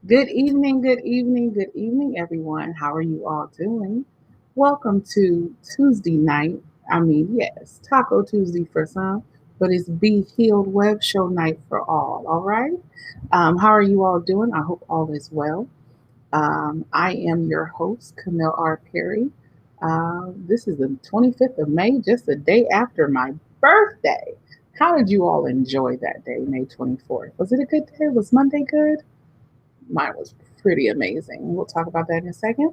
Good evening, good evening, good evening, everyone. How are you all doing? Welcome to Tuesday night. Yes, Taco Tuesday for some, but it's Be Healed Web Show night for all right? How are you all doing? I hope all is well. I am your host, Camille R. Perry. This is the 25th of May, just a day after my birthday. How did you all enjoy that day, May 24th? Was it a good day? Was Monday good? Mine was pretty amazing. We'll talk about that in a second.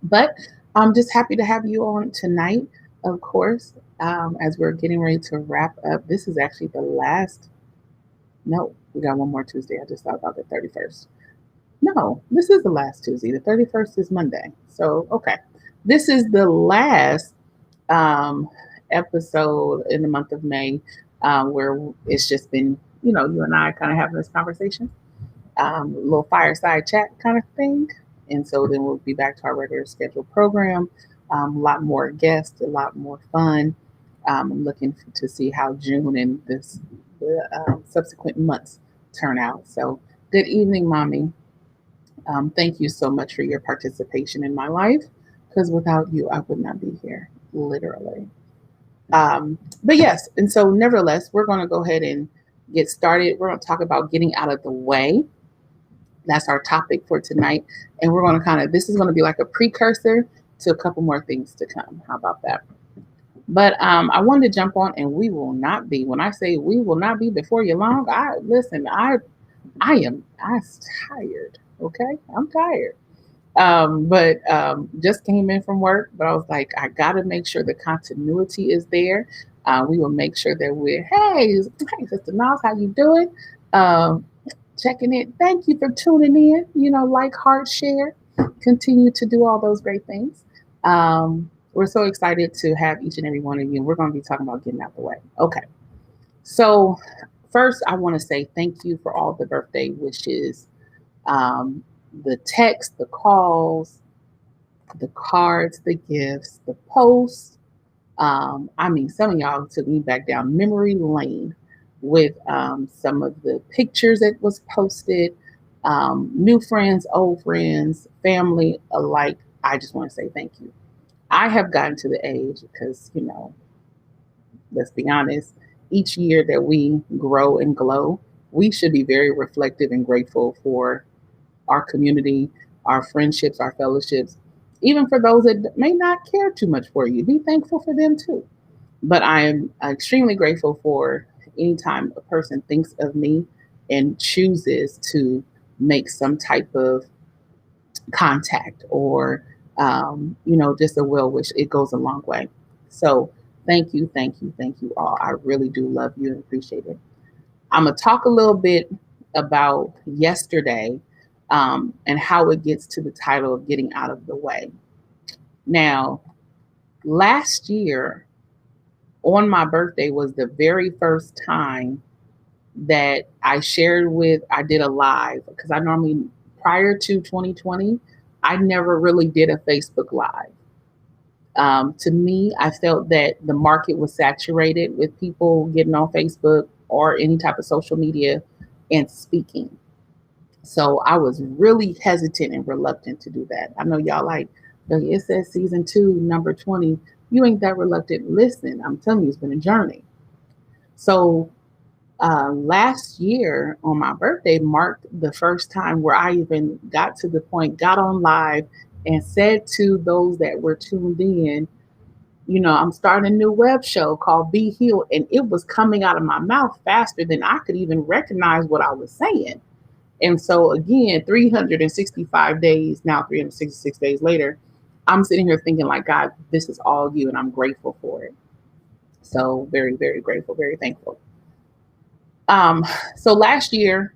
But I'm just happy to have you on tonight, of course, as we're getting ready to wrap up. This is actually the last. No, we got one more Tuesday. I just thought about the 31st. No, this is the last Tuesday. The 31st is Monday. So, okay. This is the last um, episode in the month of May where it's just been, you and I kind of having this conversation. Little fireside chat kind of thing. And so then we'll be back to our regular scheduled program. A lot more guests, a lot more fun. I'm looking to see how June and the subsequent months turn out. So, good evening, Mommy. Thank you so much for your participation in my life because without you, I would not be here, literally. But yes, and so nevertheless, we're going to go ahead and get started. We're going to talk about getting out of the way. That's our topic for tonight. And we're going to this is going to be like a precursor to a couple more things to come. How about that? But I wanted to jump on, and we will not be, when I say we will not be before you long, I'm tired. Okay. I'm tired. But just came in from work, but I was like, I got to make sure the continuity is there. We will make sure that hey, Sister Nas, how you doing? Um, Checking in. Thank you for tuning in. Like, heart, share. Continue to do all those great things. We're so excited to have each and every one of you. We're going to be talking about getting out the way. Okay. So, first, I want to say thank you for all the birthday wishes, um, the texts, the calls, the cards, the gifts, the posts. Some of y'all took me back down memory lane with some of the pictures that was posted, new friends, old friends, family alike. I just want to say thank you. I have gotten to the age because, let's be honest, each year that we grow and glow, we should be very reflective and grateful for our community, our friendships, our fellowships, even for those that may not care too much for you. Be thankful for them too. But I am extremely grateful for anytime a person thinks of me and chooses to make some type of contact or, just a well wish. It goes a long way. So thank you all. I really do love you and appreciate it. I'm going to talk a little bit about yesterday and how it gets to the title of getting out of the way. Now, last year on my birthday was the very first time that I did a live because I normally, prior to 2020, I never really did a Facebook live. To me, I felt that the market was saturated with people getting on Facebook or any type of social media and speaking. So I was really hesitant and reluctant to do that. I know y'all like, it says season 2, number 20. You ain't that reluctant. Listen, I'm telling you, it's been a journey. So last year on my birthday marked the first time where I even got on live and said to those that were tuned in, I'm starting a new web show called Be Healed, and it was coming out of my mouth faster than I could even recognize what I was saying. And so, again, 365 days, now 366 days later, I'm sitting here thinking, like, God, this is all you, and I'm grateful for it. So, very, very grateful, very thankful. Um, so last year,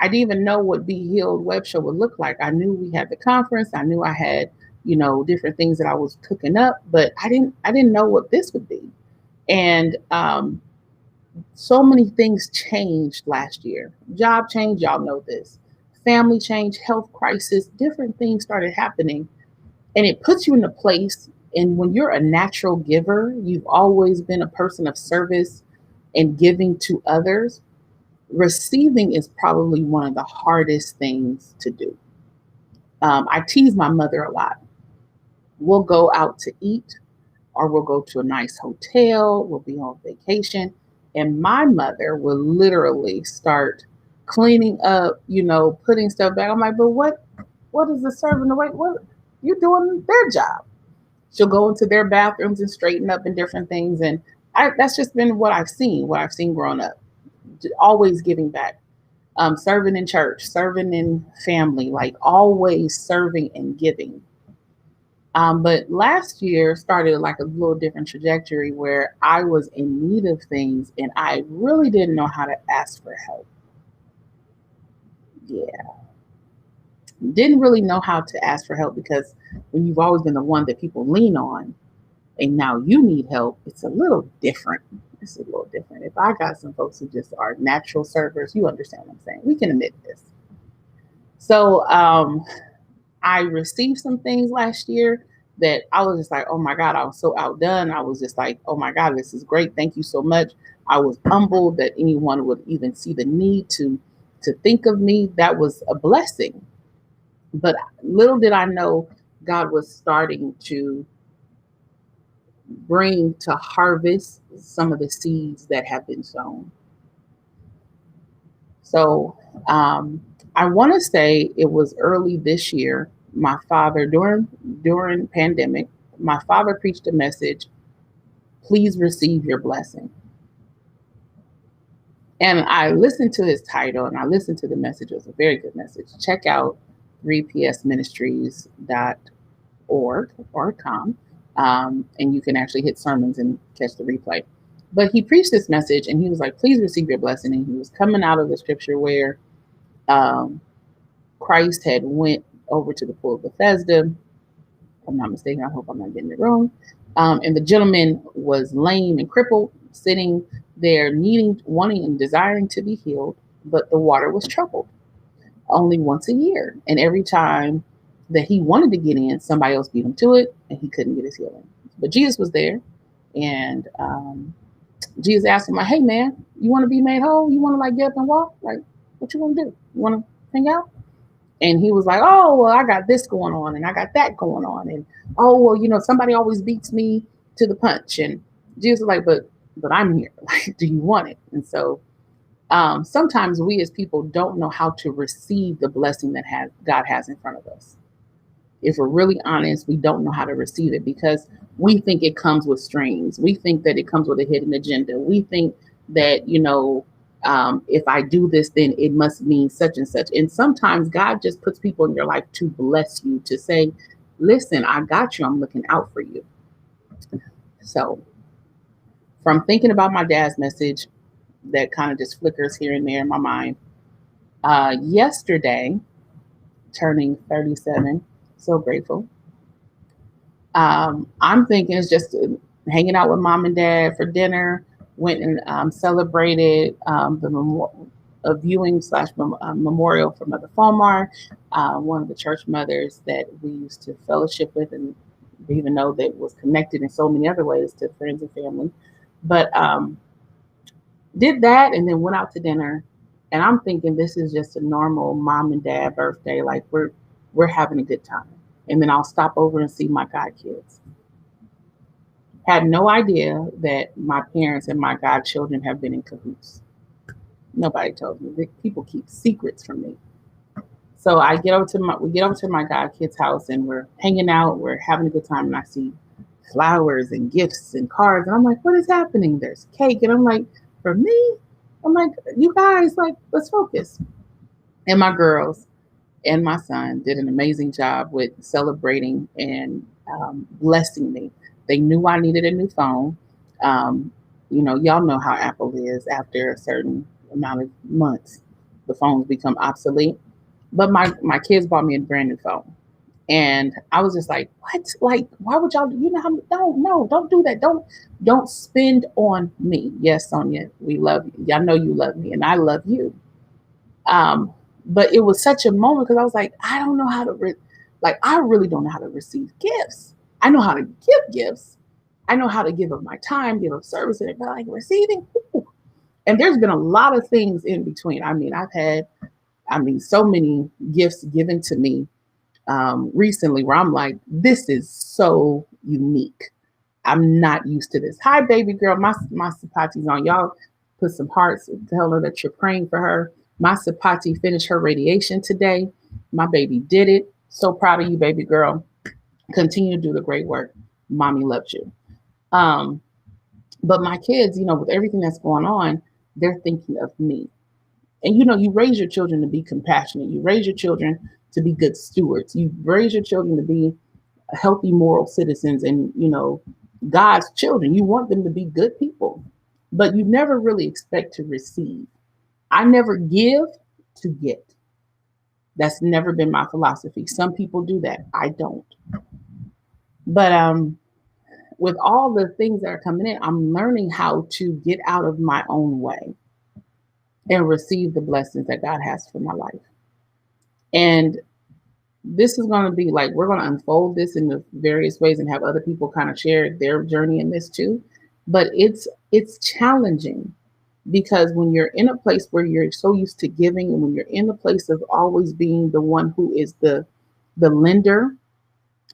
I didn't even know what Be Healed web show would look like. I knew we had the conference. I knew I had, different things that I was cooking up, but I didn't know what this would be. And so many things changed last year. Job change, y'all know this. Family change, health crisis, different things started happening. And it puts you in a place. And when you're a natural giver, you've always been a person of service and giving to others. Receiving is probably one of the hardest things to do. I tease my mother a lot. We'll go out to eat, or we'll go to a nice hotel, we'll be on vacation. And my mother will literally start cleaning up, putting stuff back. I'm like, but what is the servant away? What you're doing their job. She'll go into their bathrooms and straighten up and different things. And that's just been what I've seen growing up. Always giving back. Serving in church, serving in family, like always serving and giving. But last year started like a little different trajectory where I was in need of things and I really didn't know how to ask for help. Yeah, didn't really know how to ask for help because when you've always been the one that people lean on and now you need help, it's a little different. It's a little different. If I got some folks who just are natural servers, you understand what I'm saying. We can admit this. So I received some things last year that I was just like, oh my God, I was so outdone. I was just like, oh my God, this is great. Thank you so much. I was humbled that anyone would even see the need to think of me. That was a blessing. But little did I know God was starting to bring to harvest some of the seeds that have been sown. So I want to say it was early this year. My father during pandemic, my father preached a message. Please receive your blessing. And I listened to his title and I listened to the message. It was a very good message. Check out 3psministries.org or com. And you can actually hit sermons and catch the replay. But he preached this message and he was like, please receive your blessing. And he was coming out of the scripture where um, Christ had went over to the pool of Bethesda. If I'm not mistaken, I hope I'm not getting it wrong. And the gentleman was lame and crippled, sitting there needing, wanting, and desiring to be healed, but the water was troubled only once a year. And every time that he wanted to get in, somebody else beat him to it, and he couldn't get his healing. But Jesus was there, and Jesus asked him, like, hey, man, you want to be made whole? You want to, like, get up and walk? Like, what you want to do? You want to hang out? And he was like, oh, well, I got this going on and I got that going on. And, oh, well, somebody always beats me to the punch. And Jesus was like, but I'm here. Like, do you want it? And so sometimes we as people don't know how to receive the blessing that God has in front of us. If we're really honest, we don't know how to receive it because we think it comes with strings. We think that it comes with a hidden agenda. We think that, if I do this, then it must mean such and such. And sometimes God just puts people in your life to bless you, to say, listen, I got you. I'm looking out for you. So from thinking about my dad's message that kind of just flickers here and there in my mind, yesterday, turning 37, so grateful. I'm thinking it's just hanging out with mom and dad for dinner. Went and celebrated a viewing / memorial for Mother Fulmar, one of the church mothers that we used to fellowship with, and even though that was connected in so many other ways to friends and family. But did that and then went out to dinner. And I'm thinking this is just a normal mom and dad birthday. Like we're having a good time. And then I'll stop over and see my godkids. Had no idea that my parents and my godchildren have been in cahoots. Nobody told me. People keep secrets from me. So we get over to my godkids' house and we're hanging out, we're having a good time, and I see flowers and gifts and cards. And I'm like, what is happening? There's cake. And I'm like, for me, I'm like, you guys, like, let's focus. And my girls and my son did an amazing job with celebrating and blessing me. They knew I needed a new phone. Um, y'all know how Apple is after a certain amount of months, the phones become obsolete. But my kids bought me a brand new phone. And I was just like, what? Like, why would y'all? You know, no, no, don't do that. Don't spend on me. Yes, Sonia, we love you. Y'all know you love me, and I love you. Um, but it was such a moment because I was like, I don't know how to, like, I really don't know how to receive gifts. I know how to give gifts. I know how to give of my time, give of service, and but like receiving. Ooh. And there's been a lot of things in between. I mean, so many gifts given to me recently where I'm like, this is so unique. I'm not used to this. Hi, baby girl. My sapati's on. Y'all put some hearts and tell her that you're praying for her. My sapati finished her radiation today. My baby did it. So proud of you, baby girl. Continue to do the great work. Mommy loves you. Um, but my kids, with everything that's going on, they're thinking of me. And you raise your children to be compassionate. You raise your children to be good stewards. You raise your children to be healthy, moral citizens and, God's children. You want them to be good people, but you never really expect to receive. I never give to get. That's never been my philosophy. Some people do that. I don't. But with all the things that are coming in, I'm learning how to get out of my own way and receive the blessings that God has for my life. And this is going to be like, we're going to unfold this in the various ways and have other people kind of share their journey in this too. But it's challenging because when you're in a place where you're so used to giving and when you're in a place of always being the one who is the lender,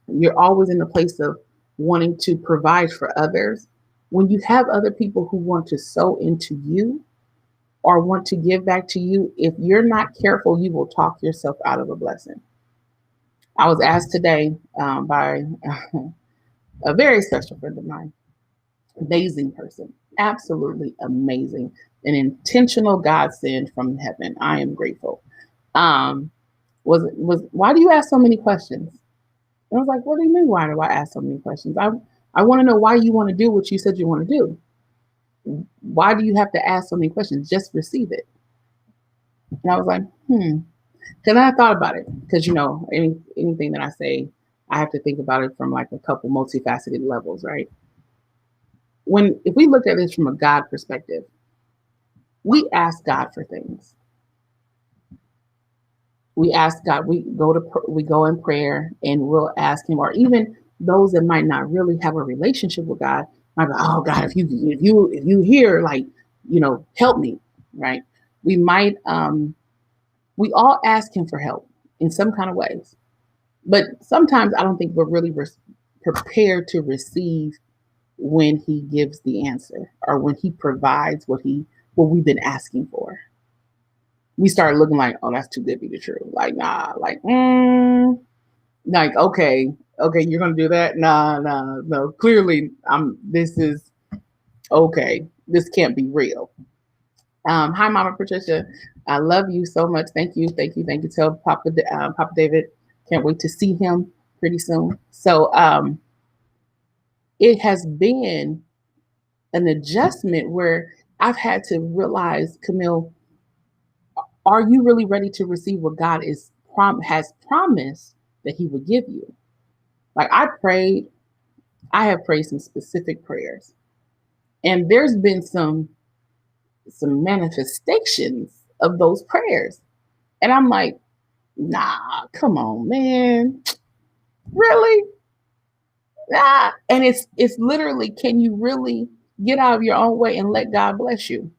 you're always in a place of wanting to provide for others. When you have other people who want to sow into you or want to give back to you, if you're not careful, you will talk yourself out of a blessing. I was asked today by a very special friend of mine, amazing person, absolutely amazing, an intentional godsend from heaven. I am grateful. Um, was why do you ask so many questions? And I was like, what do you mean? Why do I ask so many questions? I want to know why you want to do what you said you want to do. Why do you have to ask so many questions? Just receive it. And I was like, Because I thought about it. Because anything that I say, I have to think about it from like a couple multifaceted levels, right? If we look at this from a God perspective, we ask God for things. We ask God. We go in prayer and we'll ask Him, or even those that might not really have a relationship with God might be, oh God, if you hear, like, help me, right? We might we all ask Him for help in some kind of ways. But sometimes I don't think we're really prepared to receive when He gives the answer or when He provides what we've been asking for. We start looking like, oh, that's too good to be true. Like, nah, like, like, okay, you're gonna do that? Nah, no. Clearly, this is okay. This can't be real. Hi, Mama Patricia. I love you so much. Thank you. Tell Papa David. Can't wait to see him pretty soon. So it has been an adjustment where I've had to realize, Camille, are you really ready to receive what God has promised that He would give you? Like I have prayed some specific prayers, and there's been some manifestations of those prayers, and I'm like, nah, come on, man, really? Nah. And it's literally, can you really get out of your own way and let God bless you?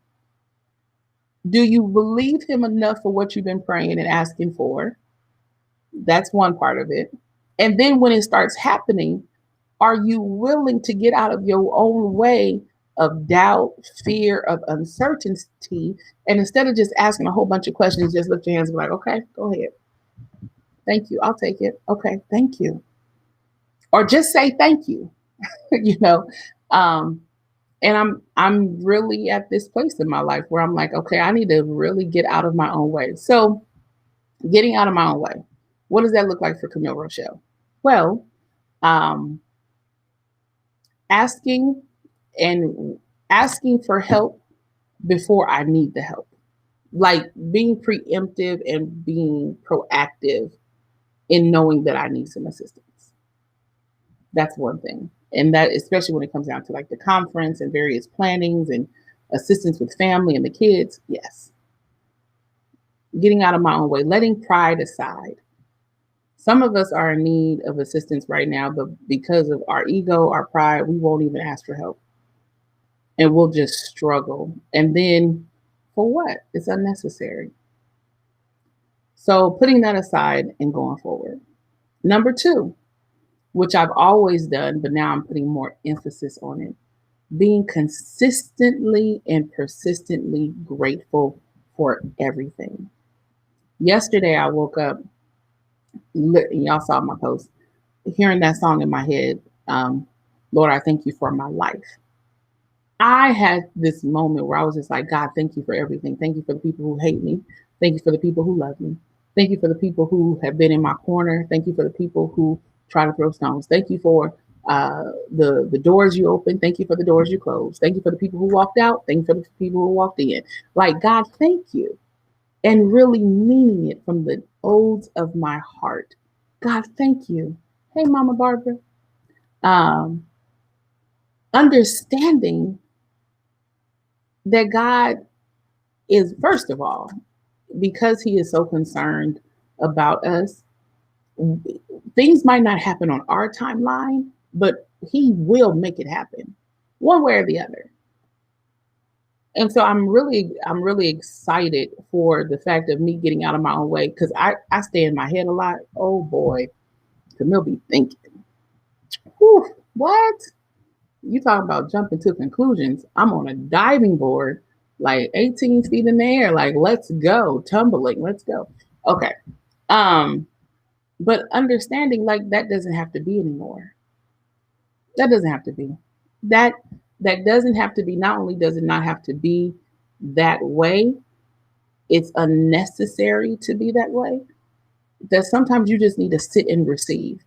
Do you believe Him enough for what you've been praying and asking for? That's one part of it. And then when it starts happening, are you willing to get out of your own way of doubt, fear, of uncertainty? And instead of just asking a whole bunch of questions, just lift your hands and be like, okay, go ahead. Thank you. I'll take it. Okay, thank you. Or just say thank you. you know. Um, and I'm really at this place in my life where I'm like, okay, I need to really get out of my own way. So getting out of my own way, what does that look like for Camille Rochelle? Well, um, asking and asking for help before I need the help, like being preemptive and being proactive in knowing that I need some assistance. That's one thing. And that, especially when it comes down to like the conference and various plannings and assistance with family and the kids, yes, getting out of my own way, letting pride aside. Some of us are in need of assistance right now, but because of our ego, our pride, we won't even ask for help and we'll just struggle. And then for what? It's unnecessary. So putting that aside and going forward. Number two, which I've always done, but now I'm putting more emphasis on it, being consistently and persistently grateful for everything. Yesterday, I woke up, y'all saw my post, hearing that song in my head, Lord, I thank you for my life. I had this moment where I was just like, God, thank you for everything. Thank you for the people who hate me. Thank you for the people who love me. Thank you for the people who have been in my corner. Thank you for the people who try to throw stones. Thank you for the doors you opened. Thank you for the doors you closed. Thank you for the people who walked out. Thank you for the people who walked in. Like, God, thank you. And really meaning it from the oaths of my heart. God, thank you. Hey, Mama Barbara. Um, Understanding that God is, first of all, because he is so concerned about us, things might not happen on our timeline, but he will make it happen one way or the other. And so I'm really excited for the fact of me getting out of my own way because I stay in my head a lot. Oh boy, Camille be thinking, whew, what? You talking about jumping to conclusions. I'm on a diving board, like 18 feet in the air, like let's go, tumbling, let's go. Okay. Um, but understanding like that doesn't have to be anymore. That doesn't have to be. That that doesn't have to be. Not only does it not have to be that way, it's unnecessary to be that way. That sometimes you just need to sit and receive.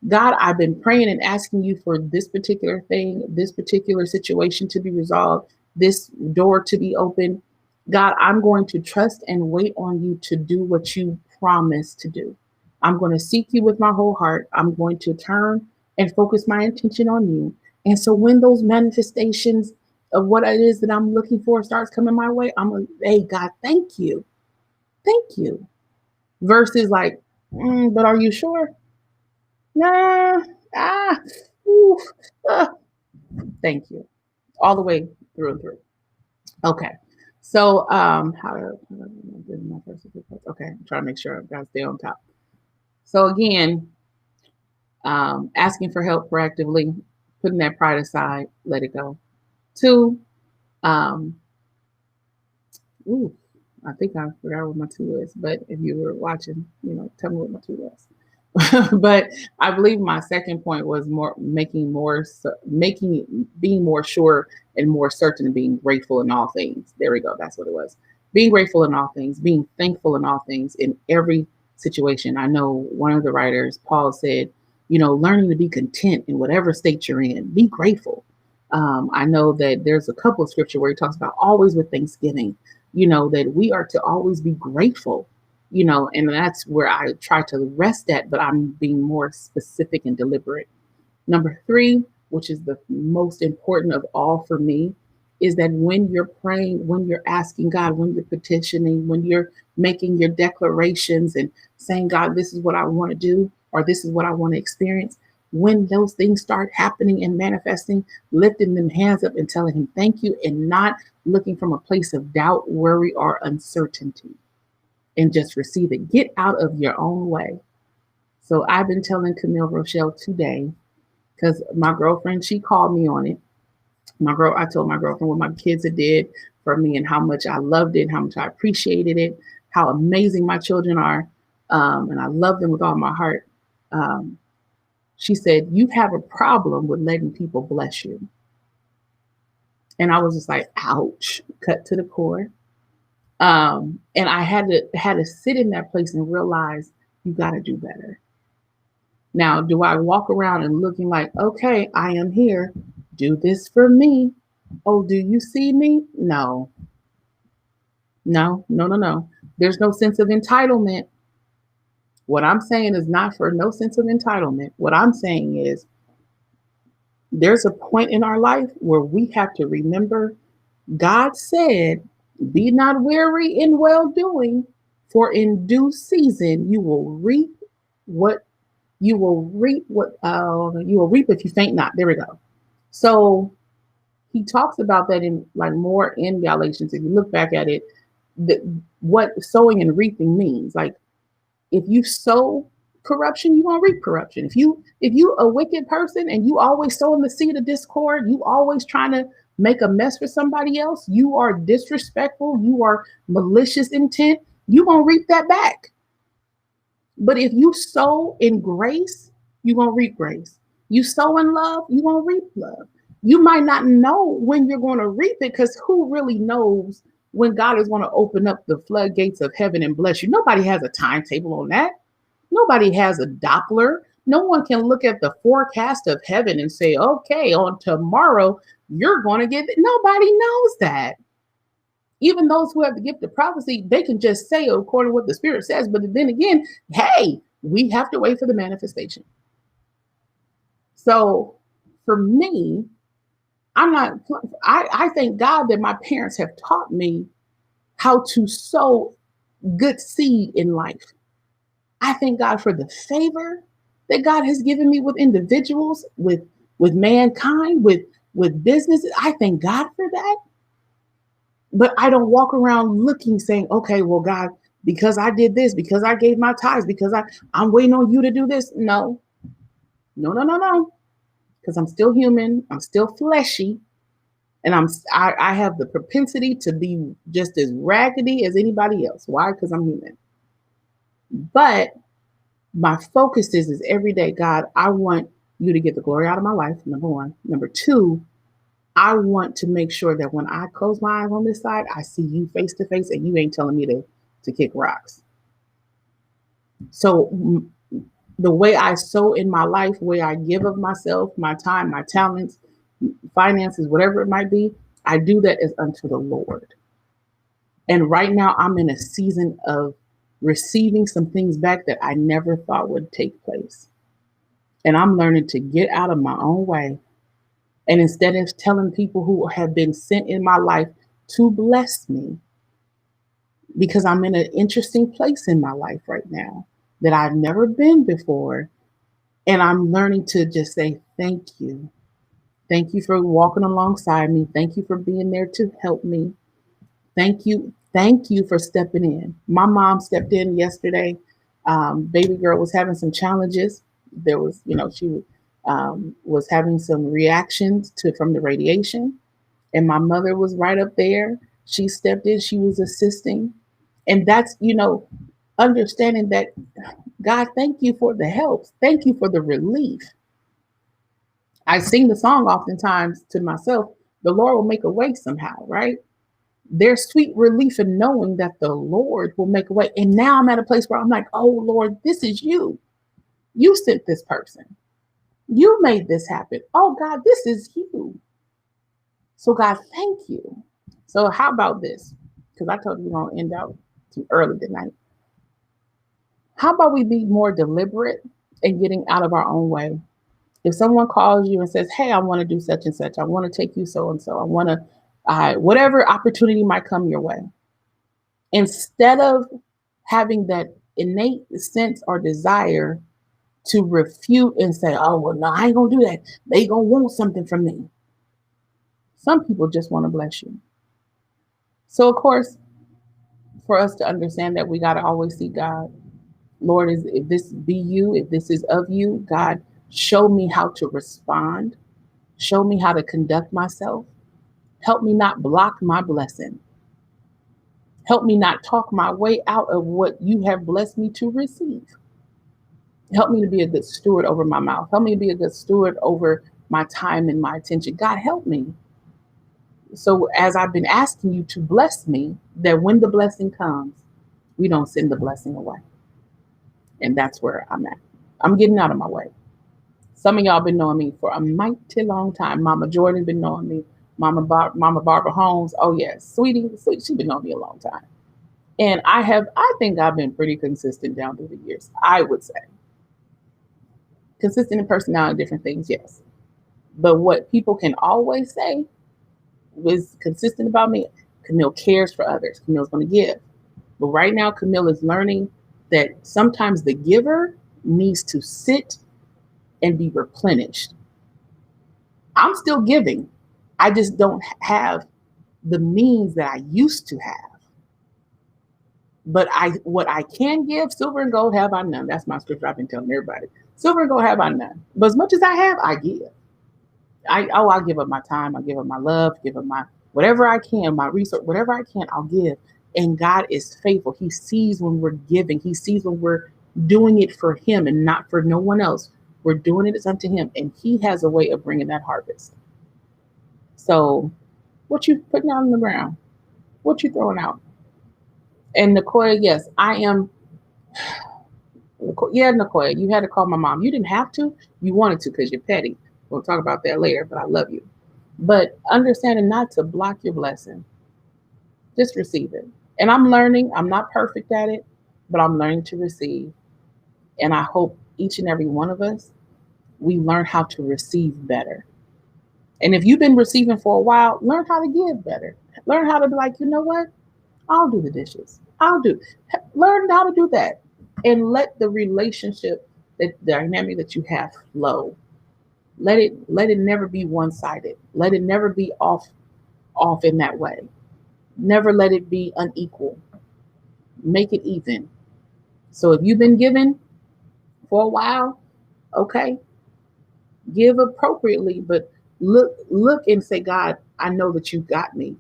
God, I've been praying and asking you for this particular thing, this particular situation to be resolved, this door to be open. God, I'm going to trust and wait on you to do what you promised to do. I'm going to seek you with my whole heart. I'm going to turn and focus my intention on you. And so when those manifestations of what it is that I'm looking for starts coming my way, I'm like, hey, God, thank you. Thank you. Versus like, but are you sure? Nah, ah, ooh, ah. Thank you. All the way through and through. Okay. So, okay, I'm trying to make sure I've got to stay on top. So again, asking for help proactively, putting that pride aside, let it go. Two, um, ooh, I think I forgot what my two is, but if you were watching, tell me what my two was. But I believe my second point was being more sure and more certain of being grateful in all things. There we go. That's what it was. Being grateful in all things, being thankful in all things in every situation. I know one of the writers, Paul, said, learning to be content in whatever state you're in. Be grateful. I know that there's a couple of scripture where he talks about always with thanksgiving, that we are to always be grateful, and that's where I try to rest at, but I'm being more specific and deliberate. Number three, which is the most important of all for me, is that when you're praying, when you're asking God, when you're petitioning, when you're making your declarations and saying, God, this is what I want to do, or this is what I want to experience, when those things start happening and manifesting, lifting them hands up and telling him thank you and not looking from a place of doubt, worry, or uncertainty, and just receive it. Get out of your own way. So I've been telling Camille Rochelle today, because my girlfriend, she called me on it. I told my girlfriend what my kids had did for me and how much I loved it, how much I appreciated it, how amazing my children are. And I love them with all my heart. Um, She said, "You have a problem with letting people bless you." And I was just like, ouch, cut to the core. And I had to sit in that place and realize you got to do better. Now, do I walk around and looking like, okay, I am here, do this for me? Oh, do you see me? No, no, no, no, no. There's no sense of entitlement. What I'm saying is not for no sense of entitlement. What I'm saying is there's a point in our life where we have to remember God said, "Be not weary in well doing, for in due season you will reap what you will reap if you faint not." There we go. So he talks about that in like more in Galatians. If you look back at it, the, what sowing and reaping means. Like if you sow corruption, you're gonna reap corruption. If you a wicked person and you always sowing the seed of discord, you always trying to make a mess for somebody else, you are disrespectful, you are malicious intent, you gonna reap that back. But if you sow in grace, you're gonna reap grace. You sow in love, you're gonna reap love. You might not know when you're gonna reap it, because who really knows when God is gonna open up the floodgates of heaven and bless you? Nobody has a timetable on that. Nobody has a Doppler. No one can look at the forecast of heaven and say, okay, on tomorrow, you're going to get it. Nobody knows that. Even those who have the gift of prophecy, they can just say according to what the Spirit says. But then again, hey, we have to wait for the manifestation. So for me, I'm not, I thank God that my parents have taught me how to sow good seed in life. I thank God for the favor that God has given me with individuals, with mankind, with businesses. I thank God for that. But I don't walk around looking saying, okay, well, God, because I did this, because I gave my tithes, because I'm waiting on you to do this. No, no, no, no, no. Because I'm still human, I'm still fleshy, and I have the propensity to be just as raggedy as anybody else. Why? Because I'm human. But my focus is every day, God, I want you to get the glory out of my life, number one. Number two, I want to make sure that when I close my eyes on this side, I see you face to face and you ain't telling me to kick rocks. So the way I sow in my life, the way I give of myself, my time, my talents, finances, whatever it might be, I do that as unto the Lord. And right now I'm in a season of receiving some things back that I never thought would take place. And I'm learning to get out of my own way. And instead of telling people who have been sent in my life to bless me, because I'm in an interesting place in my life right now that I've never been before. And I'm learning to just say, thank you. Thank you for walking alongside me. Thank you for being there to help me. Thank you. Thank you for stepping in. My mom stepped in yesterday. Baby girl was having some challenges. There was, she was having some reactions from the radiation. And my mother was right up there. She stepped in. She was assisting. And that's, understanding that, God, thank you for the help. Thank you for the relief. I sing the song oftentimes to myself, the Lord will make a way somehow, right? There's sweet relief in knowing that the Lord will make a way. And now I'm at a place where I'm like, oh, Lord, this is you. You sent this person. You made this happen. Oh, God, this is you. So, God, thank you. So, how about this? Because I told you we're going to end out too early tonight. How about we be more deliberate in getting out of our own way? If someone calls you and says, hey, I want to do such and such, I want to take you so and so, I want to, whatever opportunity might come your way, instead of having that innate sense or desire to refute and say, oh, well, no, I ain't going to do that. They going to want something from me. Some people just want to bless you. So, of course, for us to understand that we got to always seek God. Lord, if this be you, if this is of you, God, show me how to respond. Show me how to conduct myself. Help me not block my blessing. Help me not talk my way out of what you have blessed me to receive. Help me to be a good steward over my mouth. Help me to be a good steward over my time and my attention. God, help me. So as I've been asking you to bless me, that when the blessing comes, we don't send the blessing away. And that's where I'm at. I'm getting out of my way. Some of y'all been knowing me for a mighty long time. Mama Jordan been knowing me. Mama Barbara Holmes. Oh yes, sweet. She been knowing me a long time. And I think I've been pretty consistent down through the years. I would say consistent in personality, different things, yes. But what people can always say was consistent about me. Camille cares for others. Camille's going to give. But right now, Camille is learning that sometimes the giver needs to sit and be replenished. I'm still giving. I just don't have the means that I used to have. But what I can give, silver and gold have I none. That's my scripture I've been telling everybody. Silver and gold have I none. But as much as I have, I give. I'll give up my time, I'll give up my love, give up my whatever I can, my resource, whatever I can, I'll give. And God is faithful. He sees when we're giving. He sees when we're doing it for him and not for no one else. We're doing it as unto him. And he has a way of bringing that harvest. So what you putting out on the ground? What you throwing out? And Nicoya, yes, I am. Yeah, Nicoya, you had to call my mom. You didn't have to. You wanted to because you're petty. We'll talk about that later, but I love you. But understanding not to block your blessing, just receive it. And I'm learning. I'm not perfect at it, but I'm learning to receive. And I hope each and every one of us, we learn how to receive better. And if you've been receiving for a while, learn how to give better. Learn how to be like, you know what? I'll do the dishes. I'll do. Learn how to do that, and let the relationship, that the dynamic that you have, flow. Let it never be one sided. Let it never be off in that way. Never let it be unequal. Make it even. So if you've been given for a while, okay, give appropriately, but look and say, God, I know that you got me.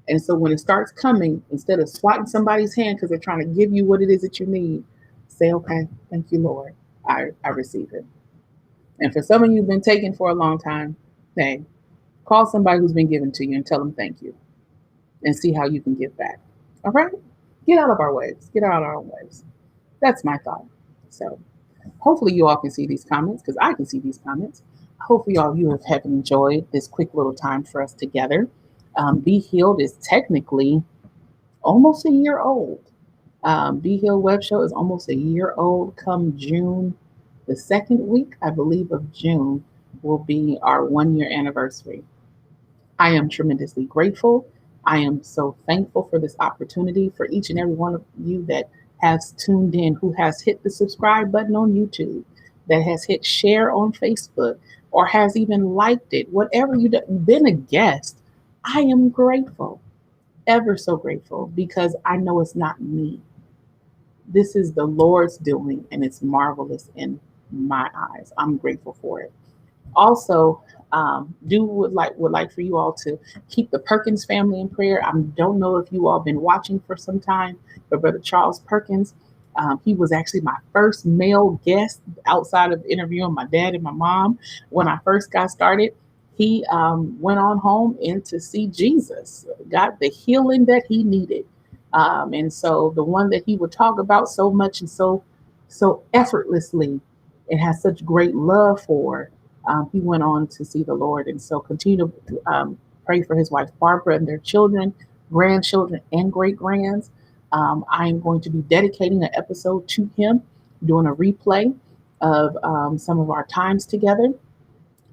And so when it starts coming, instead of swatting somebody's hand because they're trying to give you what it is that you need, say, okay, thank you, Lord. I receive it. And for some of you who've been taken for a long time, hey, call somebody who's been given to you and tell them thank you and see how you can give back. All right? Get out of our ways. Get out of our own ways. That's my thought. So hopefully you all can see these comments because I can see these comments. Hopefully all of you have enjoyed this quick little time for us together. Be Healed is technically almost a year old. Be Healed Web Show is almost a year old. Come June, the second week, I believe, of June will be our 1 year anniversary. I am tremendously grateful. I am so thankful for this opportunity for each and every one of you that has tuned in, who has hit the subscribe button on YouTube, that has hit share on Facebook, or has even liked it. Whatever you've been a guest, I am grateful, ever so grateful, because I know it's not me. This is the Lord's doing, and it's marvelous in my eyes. I'm grateful for it. Also, would like for you all to keep the Perkins family in prayer. I don't know if you all been watching for some time, but Brother Charles Perkins, he was actually my first male guest outside of interviewing my dad and my mom when I first got started. He went on home and to see Jesus, got the healing that he needed. And so the one that he would talk about so much and so effortlessly and has such great love for, he went on to see the Lord. And so continue to pray for his wife Barbara and their children, grandchildren, and great grands. I am going to be dedicating an episode to him, doing a replay of some of our times together.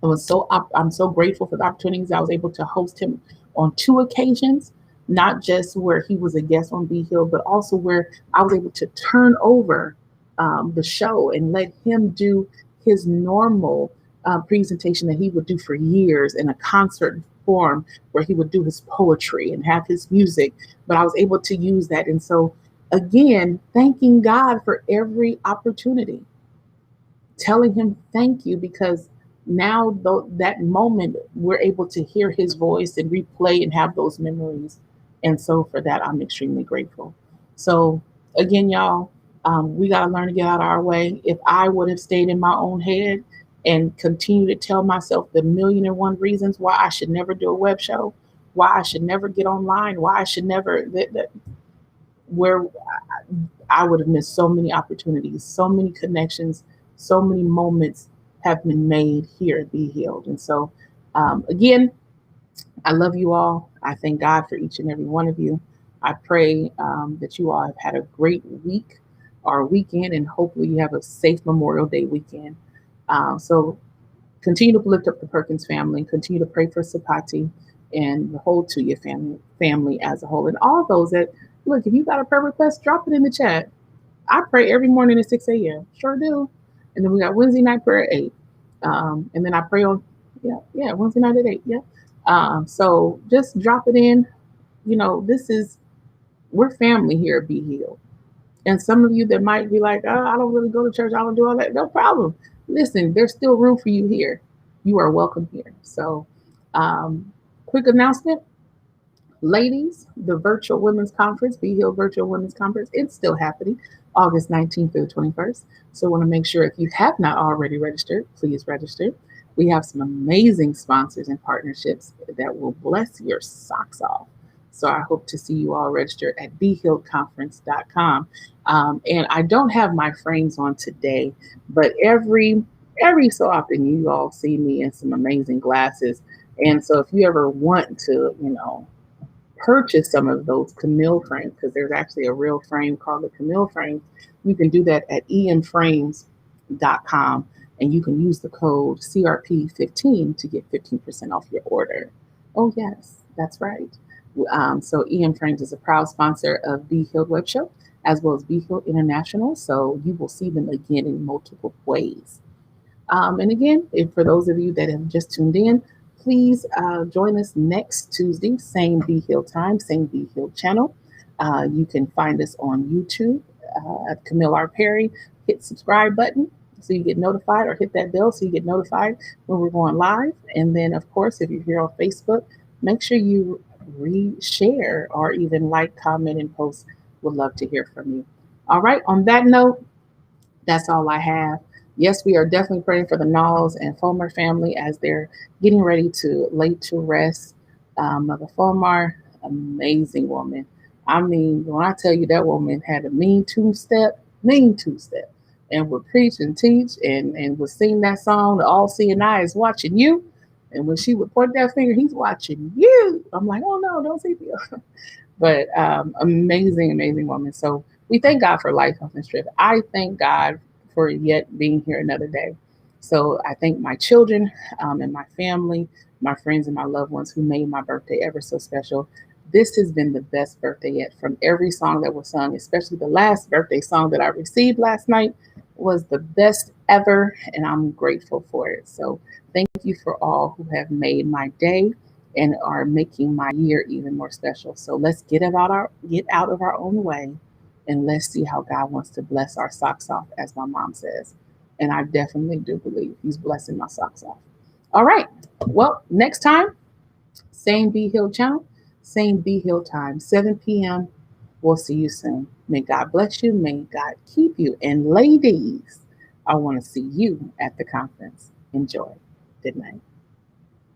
I'm so grateful for the opportunities I was able to host him on 2 occasions, not just where he was a guest on Be Healed, but also where I was able to turn over the show and let him do his normal presentation that he would do for years in a concert form, where he would do his poetry and have his music. But I was able to use that. And so, again, thanking God for every opportunity, telling him thank you, because now that moment we're able to hear his voice and replay and have those memories. And so for that, I'm extremely grateful. So again, y'all, We got to learn to get out of our way. If I would have stayed in my own head and continue to tell myself the million and one reasons why I should never do a web show, why I should never get online, why I should never, where I would have missed so many opportunities, so many connections, so many moments have been made here at Be Healed. And so, again, I love you all. I thank God for each and every one of you. I pray that you all have had a great week or weekend, and hopefully you have a safe Memorial Day weekend. So continue to lift up the Perkins family, continue to pray for Sapati and the whole Tuya family as a whole. And all those that, look, if you got a prayer request, drop it in the chat. I pray every morning at 6 a.m. Sure do. And then we got Wednesday night prayer at 8. And then I pray on, Wednesday night at 8. Yeah. So just drop it in. We're family here at Be Healed. And some of you that might be like, oh, I don't really go to church, I don't do all that. No problem. Listen, there's still room for you here. You are welcome here. So, quick announcement. Ladies, the virtual women's conference, Be Healed Virtual Women's Conference, it's still happening August 19th through 21st. So I want to make sure if you have not already registered, please register. We have some amazing sponsors and partnerships that will bless your socks off. So I hope to see you all register at BeHealedConference.com. And I don't have my frames on today, but every so often you all see me in some amazing glasses. And so if you ever want to, purchase some of those Camille frames, because there's actually a real frame called the Camille frame, you can do that at emframes.com, and you can use the code CRP15 to get 15% off your order. Oh yes, that's right. So EM Frames is a proud sponsor of Be Healed Web Show, as well as Be Healed International. So you will see them again in multiple ways. And again, for those of you that have just tuned in, please join us next Tuesday, same Be Healed time, same Be Healed channel. You can find us on YouTube at Camille R. Perry. Hit subscribe button so you get notified, or hit that bell so you get notified when we're going live. And then, of course, if you're here on Facebook, make sure you share or even like, comment, and post. Would love to hear from you. All right. On that note, that's all I have. Yes, we are definitely praying for the Knowles and Fulmer family as they're getting ready to lay to rest. Mother Fulmer, amazing woman. I mean, when I tell you that woman had a mean two-step, and would preach and teach and would sing that song, the all-seeing eye is watching you. And when she would point that finger, he's watching you. I'm like, oh no, don't see you. But amazing, amazing woman. So we thank God for life, health, and strength. I thank God for yet being here another day. So I thank my children and my family, my friends and my loved ones who made my birthday ever so special. This has been the best birthday yet. From every song that was sung, especially the last birthday song that I received last night was the best ever, and I'm grateful for it. So thank you for all who have made my day and are making my year even more special. So let's get out of our own way, and let's see how God wants to bless our socks off, as my mom says. And I definitely do believe He's blessing my socks off. All right. Well, next time, same Be Healed channel, same Be Healed time, 7 p.m. We'll see you soon. May God bless you. May God keep you. And ladies, I want to see you at the conference. Enjoy. Good night.